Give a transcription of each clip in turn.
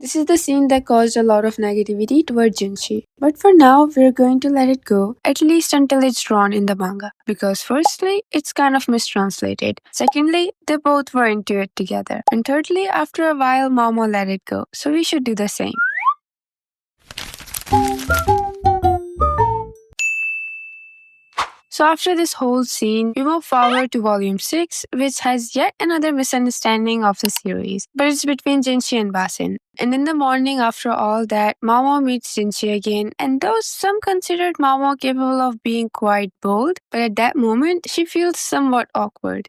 This is the scene that caused a lot of negativity toward Jinshi. But for now, we're going to let it go, at least until it's drawn in the manga. Because firstly, it's kind of mistranslated. Secondly, they both were into it together. And thirdly, after a while, Maomao let it go. So we should do the same. So after this whole scene, we move forward to volume 6, which has yet another misunderstanding of the series. But it's between Jinshi and Basin. And in the morning after all that, Maomao meets Jinshi again, and though some considered Maomao capable of being quite bold, but at that moment, she feels somewhat awkward.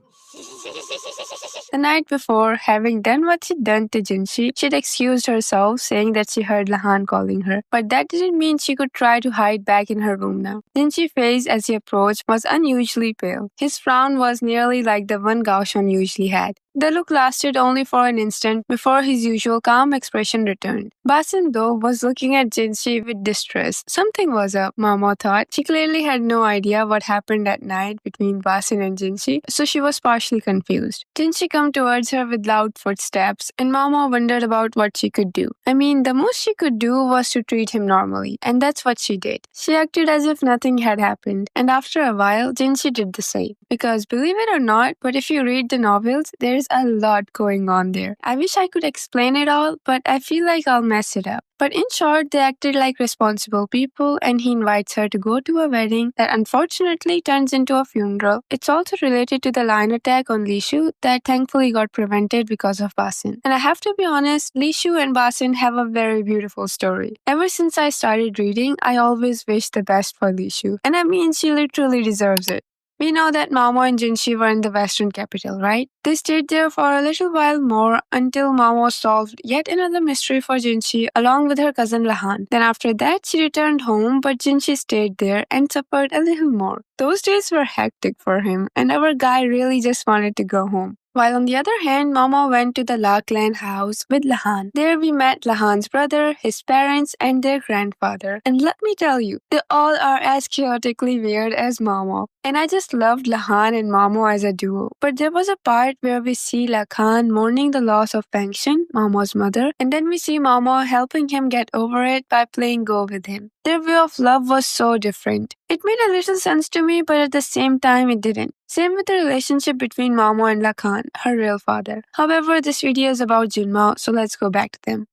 The night before, having done what she'd done to Jinshi, she'd excused herself, saying that she heard Lahan calling her. But that didn't mean she could try to hide back in her room now. Jinshi's face as he approached was unusually pale. His frown was nearly like the one Gaoshun usually had. The look lasted only for an instant before his usual calm expression returned. Basin, though, was looking at Jinshi with distress. Something was up, Maomao thought. She clearly had no idea what happened that night between Basin and Jinshi, so she was partially confused. Jinshi came towards her with loud footsteps, and Maomao wondered about what she could do. I mean, the most she could do was to treat him normally, and that's what she did. She acted as if nothing had happened, and after a while, Jinshi did the same. Because believe it or not, but if you read the novels, there's a lot going on there. I wish I could explain it all, but I feel like I'll mess it up. But in short, they acted like responsible people, and he invites her to go to a wedding that unfortunately turns into a funeral. It's also related to the lion attack on Lishu that thankfully got prevented because of Basin. And I have to be honest, Lishu and Basin have a very beautiful story. Ever since I started reading, I always wish the best for Lishu. And I mean, she literally deserves it. We know that Maomao and Jinshi were in the western capital, right? They stayed there for a little while more until Maomao solved yet another mystery for Jinshi along with her cousin Lahan. Then after that, she returned home, but Jinshi stayed there and suffered a little more. Those days were hectic for him, and our guy really just wanted to go home. While on the other hand, Maomao went to the La clan house with Lahan. There we met Lahan's brother, his parents, and their grandfather. And let me tell you, they all are as chaotically weird as Maomao. And I just loved Lahan and Maomao as a duo. But there was a part where we see Lahan mourning the loss of Shin, Maomao's mother, and then we see Maomao helping him get over it by playing Go with him. Their way of love was so different. It made a little sense to me, but at the same time it didn't. Same with the relationship between Maomao and Lahan, her real father. However, this video is about Junmao, so let's go back to them.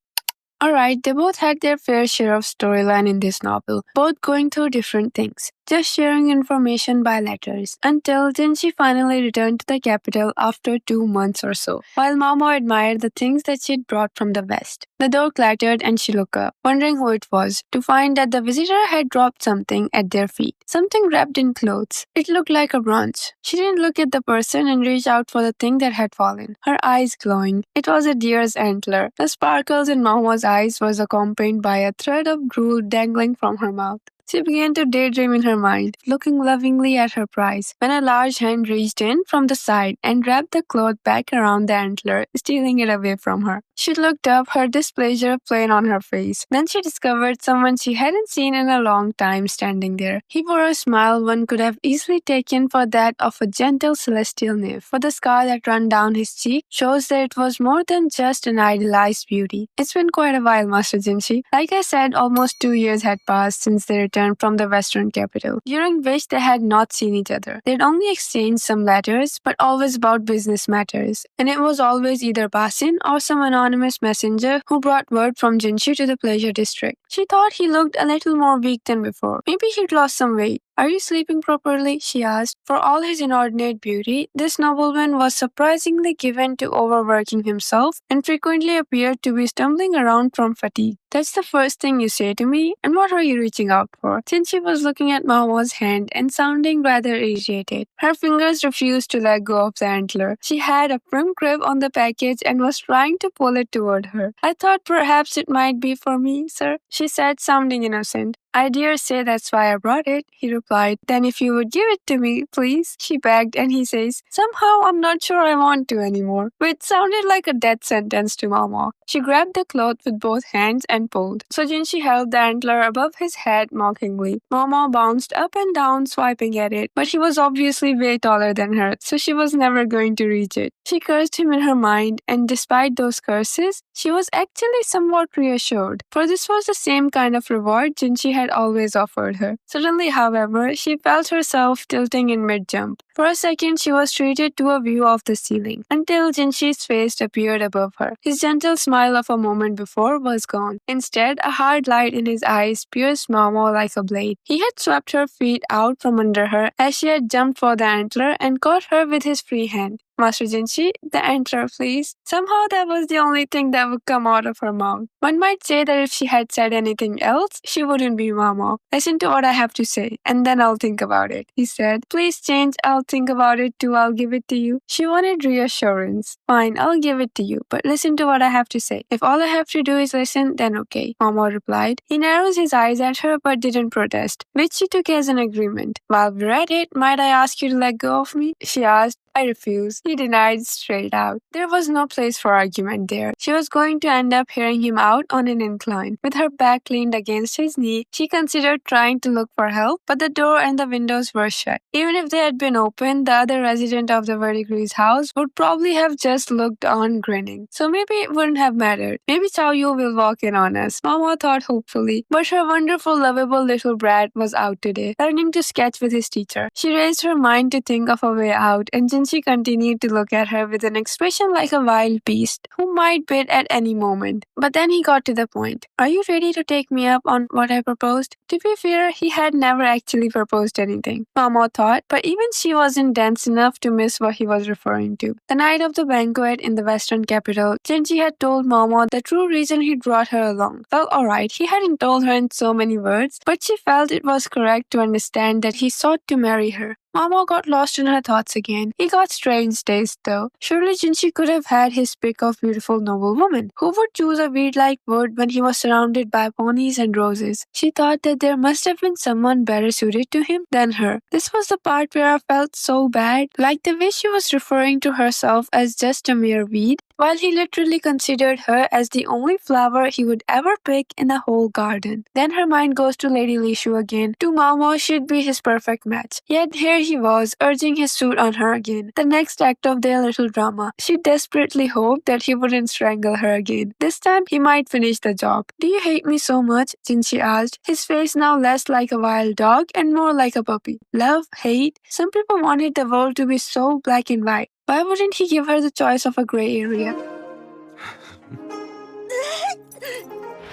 Alright, they both had their fair share of storyline in this novel, both going through different things, just sharing information by letters, until Jinshi finally returned to the capital after 2 months or so, while Maomao admired the things that she'd brought from the west. The door clattered and she looked up, wondering who it was, to find that the visitor had dropped something at their feet, something wrapped in clothes. It looked like a branch. She didn't look at the person and reach out for the thing that had fallen, her eyes glowing. It was a deer's antler. The sparkles in Maomao's eyes was accompanied by a thread of drool dangling from her mouth. She began to daydream in her mind, looking lovingly at her prize, when a large hand reached in from the side and wrapped the cloth back around the antler, stealing it away from her. She looked up, her displeasure plain on her face. Then she discovered someone she hadn't seen in a long time standing there. He wore a smile one could have easily taken for that of a gentle celestial nymph, but the scar that ran down his cheek shows that it was more than just an idealized beauty. It's been quite a while, Master Jinshi. Like I said, almost 2 years had passed since they returned from the western capital, during which they had not seen each other. They'd only exchanged some letters, but always about business matters, and it was always either Basin or some anonymous messenger who brought word from Jinshi to the pleasure district. She thought he looked a little more weak than before. Maybe he'd lost some weight. "Are you sleeping properly?" she asked. For all his inordinate beauty, this nobleman was surprisingly given to overworking himself and frequently appeared to be stumbling around from fatigue. "That's the first thing you say to me? And what are you reaching out for?" Jinshi was looking at Maomao's hand and sounding rather irritated. Her fingers refused to let go of the antler. She had a firm grip on the package and was trying to pull it toward her. "I thought perhaps it might be for me, sir," she said, sounding innocent. I dare say that's why I brought it, he replied. Then if you would give it to me, please, she begged, and he says, somehow I'm not sure I want to anymore, which sounded like a death sentence to Maomao. She grabbed the cloth with both hands and pulled. So Jinshi held the antler above his head mockingly. Maomao bounced up and down, swiping at it, but he was obviously way taller than her, so she was never going to reach it. She cursed him in her mind, and despite those curses, she was actually somewhat reassured, for this was the same kind of reward Jinshi had always offered her. Suddenly, however, she felt herself tilting in mid-jump. For a second, she was treated to a view of the ceiling, until Jinshi's face appeared above her. His gentle smile of a moment before was gone. Instead, a hard light in his eyes pierced Maomao like a blade. He had swept her feet out from under her as she had jumped for the antler and caught her with his free hand. Master Jinshi, the antler, please. Somehow that was the only thing that would come out of her mouth. One might say that if she had said anything else, she wouldn't be Maomao. Listen to what I have to say, and then I'll think about it, he said. Please change, I'll think about it too, I'll give it to you. She wanted reassurance. Fine, I'll give it to you, but listen to what I have to say. If all I have to do is listen, then okay, Maomao replied. He narrowed his eyes at her but didn't protest, which she took as an agreement. While we're at it, might I ask you to let go of me? She asked. I refuse. He denied straight out. There was no place for argument there. She was going to end up hearing him out on an incline. With her back leaned against his knee, she considered trying to look for help, but the door and the windows were shut. Even if they had been open, the other resident of the Verdigrease house would probably have just looked on grinning. So maybe it wouldn't have mattered. Maybe Xiaoyu will walk in on us, Mama thought hopefully. But her wonderful, lovable little brat was out today, learning to sketch with his teacher. She raised her mind to think of a way out, and she continued to look at her with an expression like a wild beast who might bite at any moment. But then he got to the point. Are you ready to take me up on what I proposed? To be fair, he had never actually proposed anything, Mama thought, but even she wasn't dense enough to miss what he was referring to. The night of the banquet in the western capital, Jinshi had told Mama the true reason he brought her along. Well, alright, he hadn't told her in so many words, but she felt it was correct to understand that he sought to marry her. Mama got lost in her thoughts again. He got strange taste, though. Surely Jinshi could have had his pick of beautiful noble women. Who would choose a weed like wood when he was surrounded by ponies and roses? She thought that there must have been someone better suited to him than her. This was the part where I felt so bad, like the way she was referring to herself as just a mere weed, while he literally considered her as the only flower he would ever pick in the whole garden. Then her mind goes to Lady Lishu again. To Maomao, she'd be his perfect match. Yet here he was, urging his suit on her again. The next act of their little drama. She desperately hoped that he wouldn't strangle her again. This time, he might finish the job. Do you hate me so much? Jinshi asked, his face now less like a wild dog and more like a puppy. Love? Hate? Some people wanted the world to be so black and white. Why wouldn't he give her the choice of a gray area?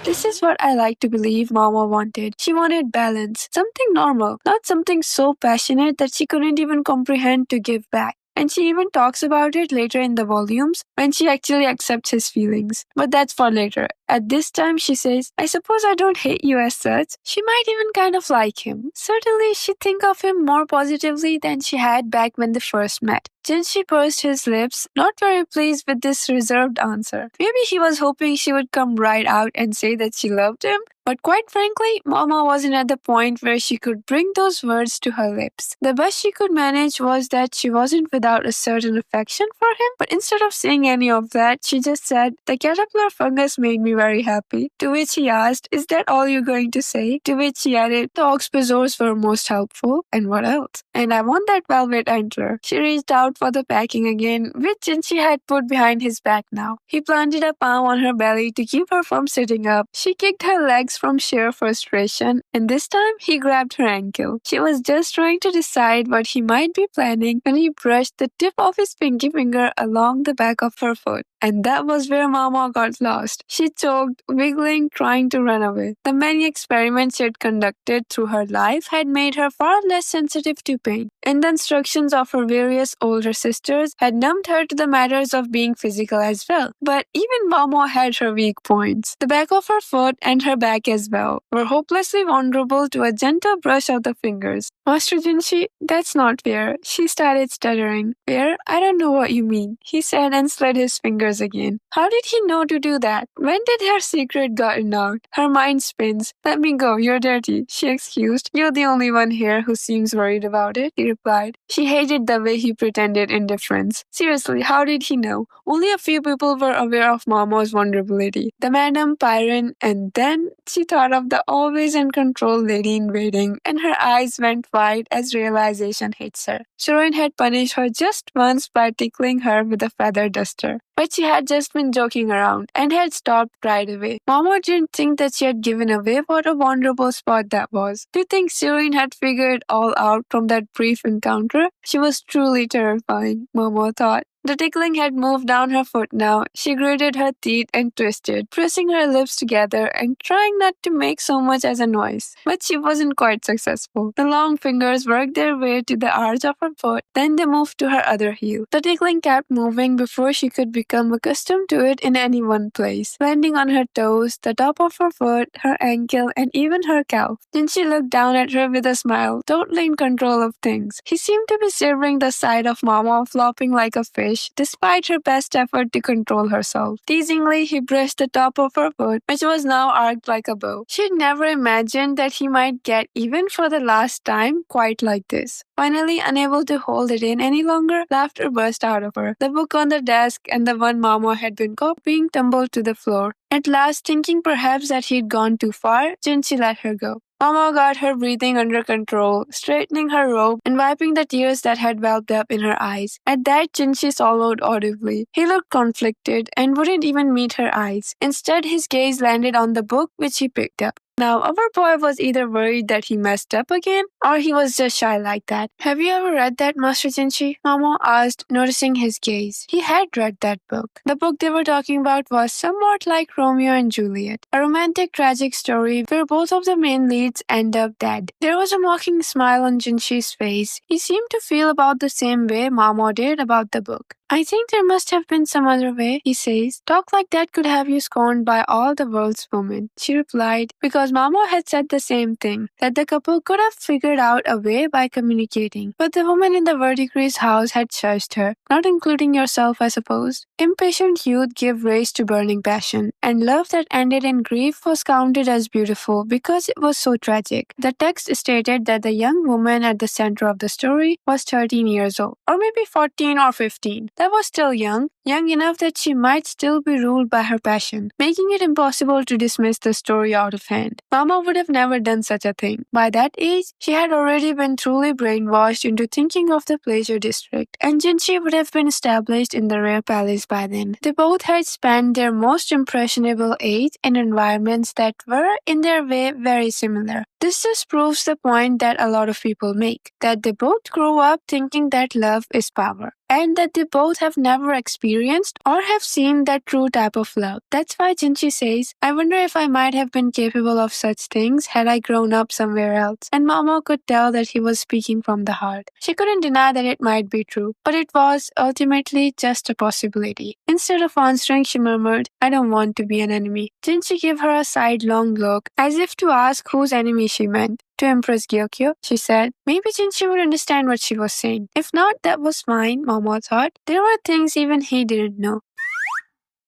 This is what I like to believe Mama wanted. She wanted balance, something normal, not something so passionate that she couldn't even comprehend to give back. And she even talks about it later in the volumes when she actually accepts his feelings. But that's for later. At this time, she says, I suppose I don't hate you as such. She might even kind of like him. Certainly, she think of him more positively than she had back when they first met. Jinshi pursed his lips, not very pleased with this reserved answer. Maybe he was hoping she would come right out and say that she loved him. But quite frankly, Mama wasn't at the point where she could bring those words to her lips. The best she could manage was that she wasn't without a certain affection for him, but instead of saying any of that, she just said, the caterpillar fungus made me very happy. To which he asked, is that all you're going to say? To which she added, the oxpeazores were most helpful. And what else? And I want that velvet antler. She reached out for the packing again, which Jinshi had put behind his back now. He planted a palm on her belly to keep her from sitting up. She kicked her legs from sheer frustration, and this time he grabbed her ankle. She was just trying to decide what he might be planning when he brushed the tip of his pinky finger along the back of her foot. And that was where Mama got lost. She choked, wiggling, trying to run away. The many experiments she had conducted through her life had made her far less sensitive to pain, and the instructions of her various older sisters had numbed her to the matters of being physical as well. But even Mama had her weak points. The back of her foot and her back as well were hopelessly vulnerable to a gentle brush of the fingers. Master Jinshi, that's not fair. She started stuttering. Fair? I don't know what you mean, he said and slid his fingers again. How did he know to do that? When did had her secret gotten out? Her mind spins. Let me go, you're dirty, she excused. You're the only one here who seems worried about it, he replied. She hated the way he pretended indifference. Seriously, how did he know? Only a few people were aware of Maomao's vulnerability. The Madame Pyron, and then she thought of the always in control lady in waiting, and her eyes went wide as realization hits her. Shirin had punished her just once by tickling her with a feather duster. But she had just been joking around and had stopped right away. Mama didn't think that she had given away what a vulnerable spot that was. Do you think Shirin had figured it all out from that brief encounter? She was truly terrifying, Mama thought. The tickling had moved down her foot now. She gritted her teeth and twisted, pressing her lips together and trying not to make so much as a noise. But she wasn't quite successful. The long fingers worked their way to the arch of her foot, then they moved to her other heel. The tickling kept moving before she could become accustomed to it in any one place, landing on her toes, the top of her foot, her ankle, and even her calf. Then she looked down at her with a smile, totally in control of things. He seemed to be savoring the sight of Mama flopping like a fish, despite her best effort to control herself. Teasingly, he brushed the top of her foot, which was now arched like a bow. She'd never imagined that he might get even for the last time quite like this. Finally, unable to hold it in any longer, laughter burst out of her. The book on the desk and the one Mama had been copying tumbled to the floor. At last, thinking perhaps that he'd gone too far, Jinshi let her go. Mama got her breathing under control, straightening her robe and wiping the tears that had welled up in her eyes. At that, Jinshi swallowed audibly. He looked conflicted and wouldn't even meet her eyes. Instead, his gaze landed on the book which he picked up. Now, our boy was either worried that he messed up again, or he was just shy like that. Have you ever read that, Master Jinshi? Mama asked, noticing his gaze. He had read that book. The book they were talking about was somewhat like Romeo and Juliet, a romantic tragic story where both of the main leads end up dead. There was a mocking smile on Jinshi's face. He seemed to feel about the same way Mama did about the book. I think there must have been some other way, he says. Talk like that could have you scorned by all the world's women, she replied, because Mama had said the same thing, that the couple could have figured out a way by communicating. But the woman in the verdigris house had judged her, not including yourself, I suppose. Impatient youth gave race to burning passion, and love that ended in grief was counted as beautiful because it was so tragic. The text stated that the young woman at the center of the story was 13 years old, or maybe 14 or 15. That was still young enough that she might still be ruled by her passion, making it impossible to dismiss the story out of hand. Mama would have never done such a thing. By that age, she had already been truly brainwashed into thinking of the pleasure district, and Jinshi would have been established in the rare palace by then. They both had spent their most impressionable age in environments that were, in their way, very similar. This just proves the point that a lot of people make, that they both grow up thinking that love is power, and that they both have never experienced or have seen that true type of love. That's why Jinshi says, I wonder if I might have been capable of such things had I grown up somewhere else. And Mama could tell that he was speaking from the heart. She couldn't deny that it might be true, but it was ultimately just a possibility. Instead of answering, she murmured, I don't want to be an enemy. Jinshi gave her a sidelong look, as if to ask whose enemy she meant. To impress Gyokyo, she said. Maybe Jinshi would understand what she was saying. If not, that was fine, Mama thought. There were things even he didn't know.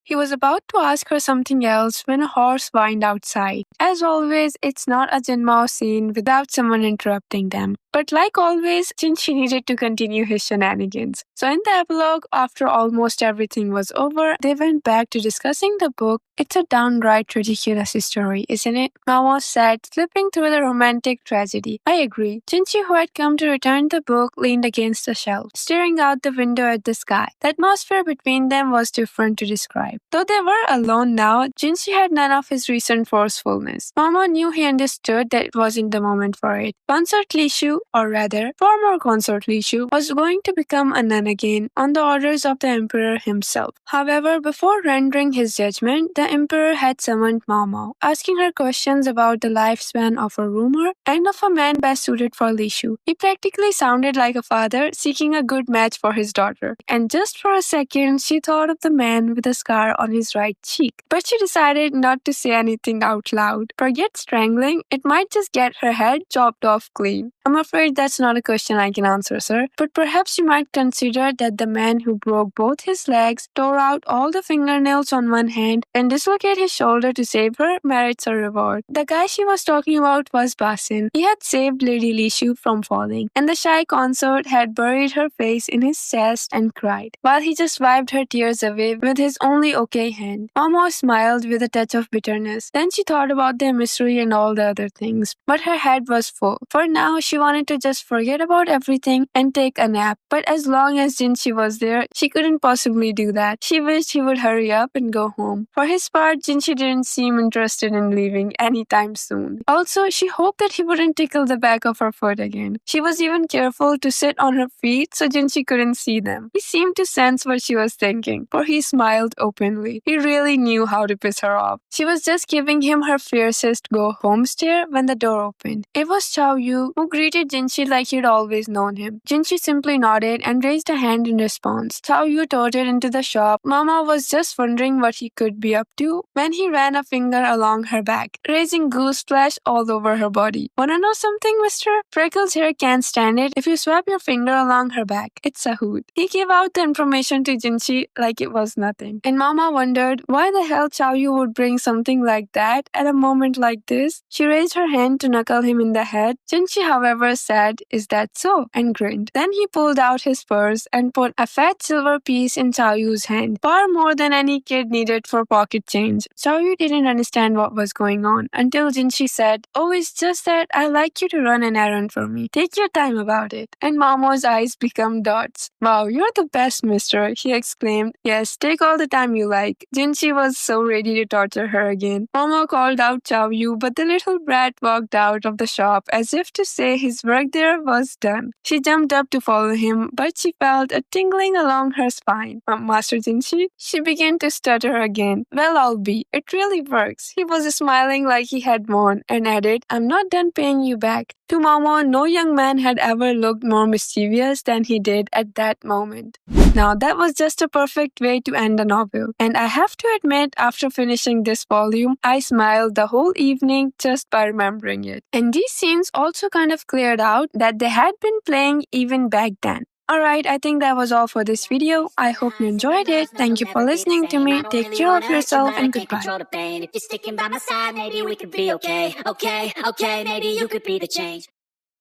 He was about to ask her something else when a horse whined outside. As always, it's not a Jinmao scene without someone interrupting them. But like always, Jinshi needed to continue his shenanigans. So in the epilogue, after almost everything was over, they went back to discussing the book. It's a downright ridiculous story, isn't it? Mama said, flipping through the romantic tragedy. I agree. Jinshi, who had come to return the book, leaned against the shelf, staring out the window at the sky. The atmosphere between them was different to describe. Though they were alone now, Jinshi had none of his recent forcefulness. Mama knew he understood that it wasn't the moment for it. Consort Lishu, or rather, former consort Lishu, was going to become a nun again on the orders of the emperor himself. However, before rendering his judgment, the emperor had summoned Maomao, asking her questions about the lifespan of a rumor and of a man best suited for Lishu. He practically sounded like a father seeking a good match for his daughter. And just for a second, she thought of the man with a scar scar on his right cheek. But she decided not to say anything out loud. Forget strangling, it might just get her head chopped off clean. I'm afraid that's not a question I can answer, sir. But perhaps you might consider that the man who broke both his legs, tore out all the fingernails on one hand, and dislocated his shoulder to save her merits a reward. The guy she was talking about was Basin. He had saved Lady Lishu from falling, and the shy consort had buried her face in his chest and cried, while he just wiped her tears away with his only okay hand. Maomao smiled with a touch of bitterness. Then she thought about their mystery and all the other things, but her head was full. For now, she wanted to just forget about everything and take a nap, but as long as Jinshi was there, she couldn't possibly do that. She wished he would hurry up and go home. For his part, Jinshi didn't seem interested in leaving anytime soon. Also, she hoped that he wouldn't tickle the back of her foot again. She was even careful to sit on her feet so Jinshi couldn't see them. He seemed to sense what she was thinking, for he smiled openly. He really knew how to piss her off. She was just giving him her fiercest go-home stare when the door opened. It was Chao Yu, who greeted Jinshi like he'd always known him. Jinshi simply nodded and raised a hand in response. Chao Yu darted into the shop. Mama was just wondering what he could be up to when he ran a finger along her back, raising goose splash all over her body. Wanna know something, mister? Freckles here can't stand it if you swap your finger along her back. It's a hoot. He gave out the information to Jinshi like it was nothing. And Mama wondered why the hell Chao Yu would bring something like that at a moment like this. She raised her hand to knuckle him in the head. Jinshi, however, said, "Is that so?" and grinned. Then he pulled out his purse and put a fat silver piece in Chao Yu's hand, far more than any kid needed for pocket change. Chao Yu didn't understand what was going on until Jinshi said, "Oh, it's just that I like you to run an errand for me. Take your time about it." And Mamo's eyes became dots. "Wow, you're the best, mister," he exclaimed. "Yes, take all the time you like." Jinshi was so ready to torture her again. Mamo called out Chao Yu, but the little brat walked out of the shop as if to say his work there was done. She jumped up to follow him, but she felt a tingling along her spine. "Master Jinshi?" She began to stutter again. "Well, I'll be. It really works." He was smiling like he had won and added, "I'm not done paying you back." To Mama, no young man had ever looked more mischievous than he did at that moment. Now, that was just a perfect way to end a novel. And I have to admit, after finishing this volume, I smiled the whole evening just by remembering it. And these scenes also kind of cleared out that they had been playing even back then. Alright, I think that was all for this video. I hope you enjoyed it. Thank you for listening to me. Take care of yourself and goodbye. If you're sticking by my side, maybe we could be okay. Okay, maybe you could be the change.